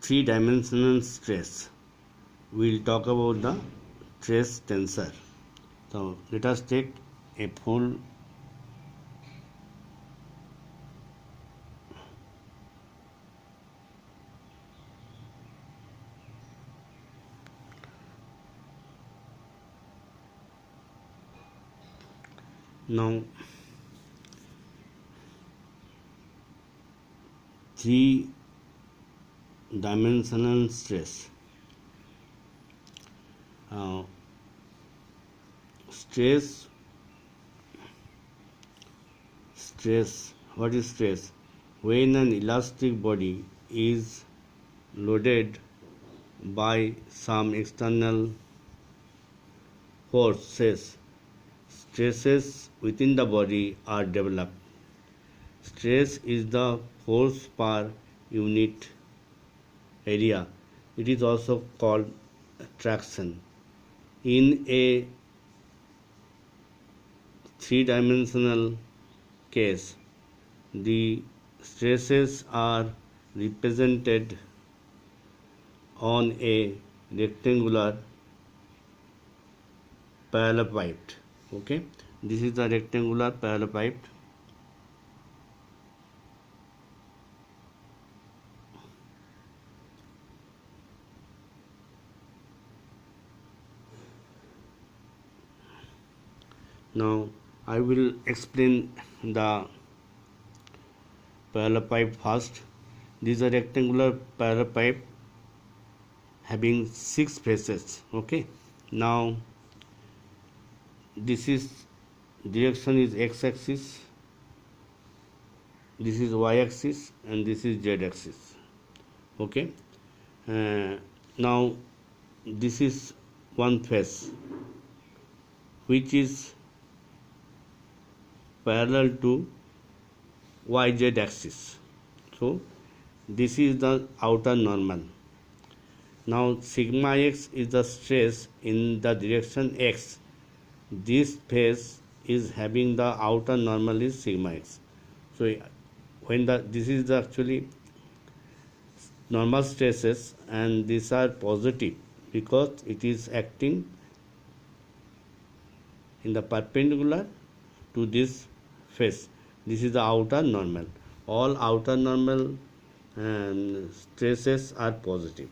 three-dimensional stress. We'll talk about the stress tensor. So let us take a full now three-dimensional stress. Stress. What is stress? When an elastic body is loaded by some external forces, stresses within the body are developed. Stress is the force per unit area. It is also called traction. In a three-dimensional case, the stresses are represented on a rectangular parallelepiped. Okay, this is the rectangular parallelepiped. Now I will explain the parallelepiped first. This is a rectangular parallelepiped having 6 faces. Okay, now this is direction is x-axis, this is y-axis, and this is z-axis. Okay, now this is one face which is parallel to YZ axis. So this is the outer normal. Now sigma x is the stress in the direction x. This face is having the outer normal is sigma x. So when this is the actually normal stresses, and these are positive because it is acting in the perpendicular to this face. This is the outer normal. All outer normal stresses are positive.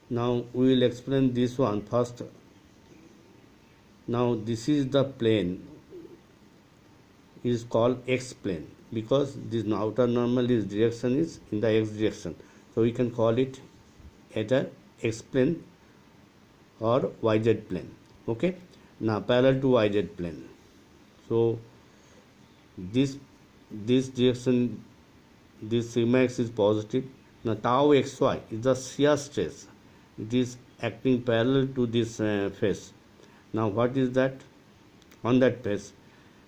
Now we will explain this one first. Now this is the plane, is called x plane because this outer normal is direction is in the x direction. So we can call it either x plane or yz plane. Okay, now parallel to yz plane. So this direction, this sigma x is positive. Now tau xy is the shear stress. It is acting parallel to this face. Now what is that on that face?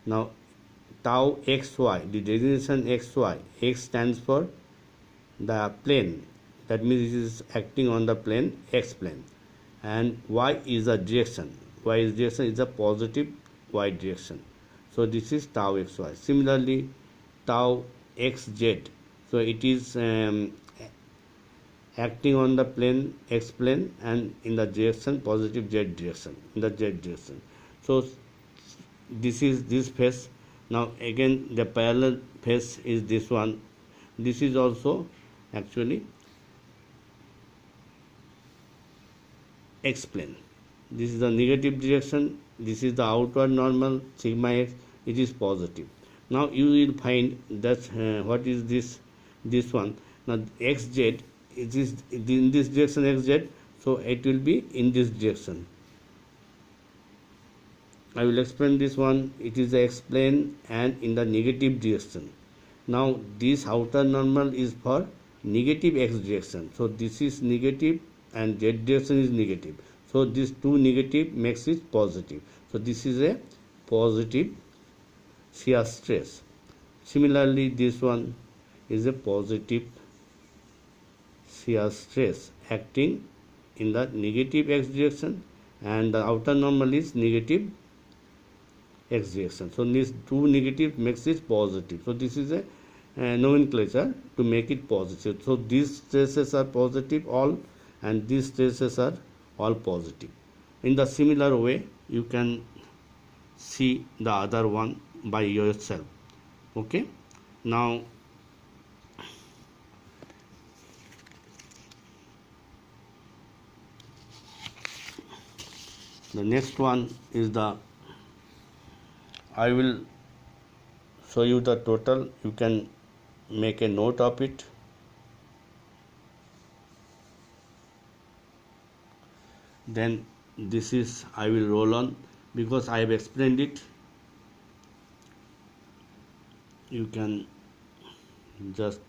Now tau xy, the designation xy, x stands for the plane. That means it is acting on the plane x plane, and y is the direction. Y is direction is a positive y direction. So this is tau xy. Similarly, tau xz. So it is acting on the plane x plane and in the direction positive z direction, in the z direction. So this is this face. Now again the parallel face is this one. This is also actually x plane. This is the negative direction. This is the outward normal sigma x. It is positive. Now you will find that what is this one. Now xz, it is in this direction xz, so it will be in this direction. I will explain this one. It is the x plane and in the negative direction. Now this outer normal is for negative x direction. So this is negative and z direction is negative. So this two negative makes it positive. So this is a positive shear stress. Similarly, this one is a positive shear stress acting in the negative x direction, and the outer normal is negative x direction. So these two negative makes it positive. So this is a nomenclature to make it positive. So these stresses are positive all, and these stresses are all positive. In the similar way, you can see the other one by yourself. Okay, now the next one is the, I will show you the total. You can make a note of it. Then this is, I will roll on because I have explained it. You can just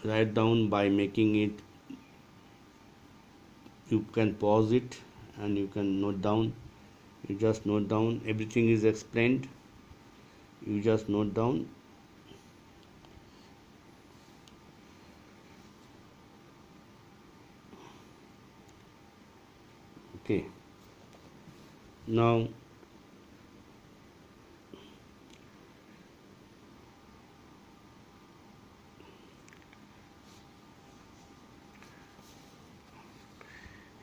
write down by making it. You can pause it and you can note down. You just note down, everything is explained. You just note down. Okay, now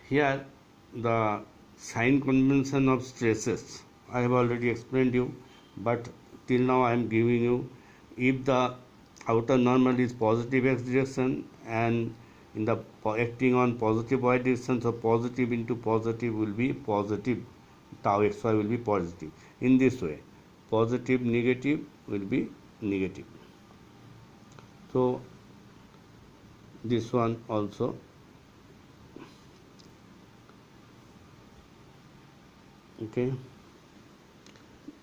here the sign convention of stresses I have already explained you, but till now I am giving you, if the outer normal is positive x direction and in the acting on positive y direction, so positive into positive will be positive, tau xy will be positive. In this way, positive negative will be negative. So this one also. Okay,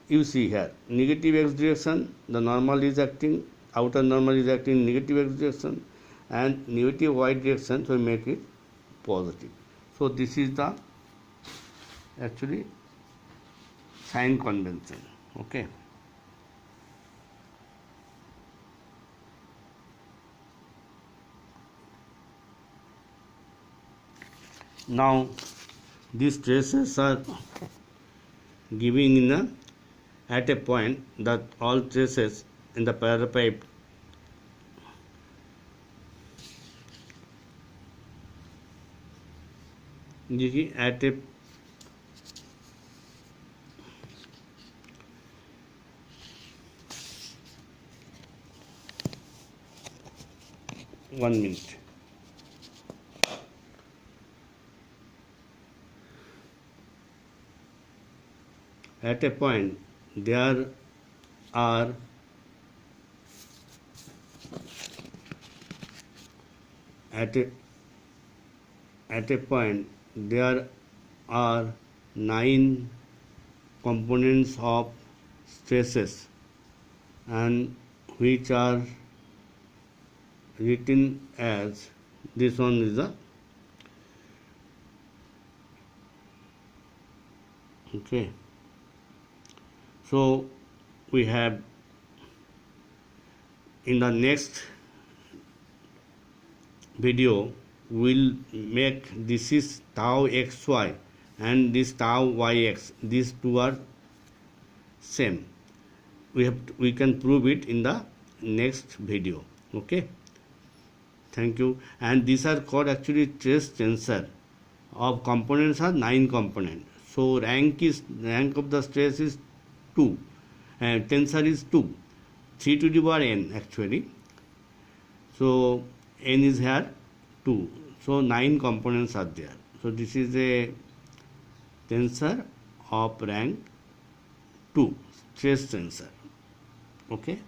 you see here negative x direction, the normal is acting, outer normal is acting negative x direction, and negative y direction, so we make it positive. So this is the actually sign convention. Okay, now these traces are giving in a, at a point that all traces in the parapipe at a one minute. At a point there are at a point there are 9 components of stresses, and which are written as, this one is the, okay, so we have in the next video will make, this is tau xy and this tau yx, these two are same. We can prove it in the next video. Okay, thank you. And these are called actually stress tensor of components are 9 components. So rank of the stress is 2 and tensor is 2, 3 to the power n actually. So n is here 2, so 9 components are there. So this is a tensor of rank 2, stress tensor. Okay.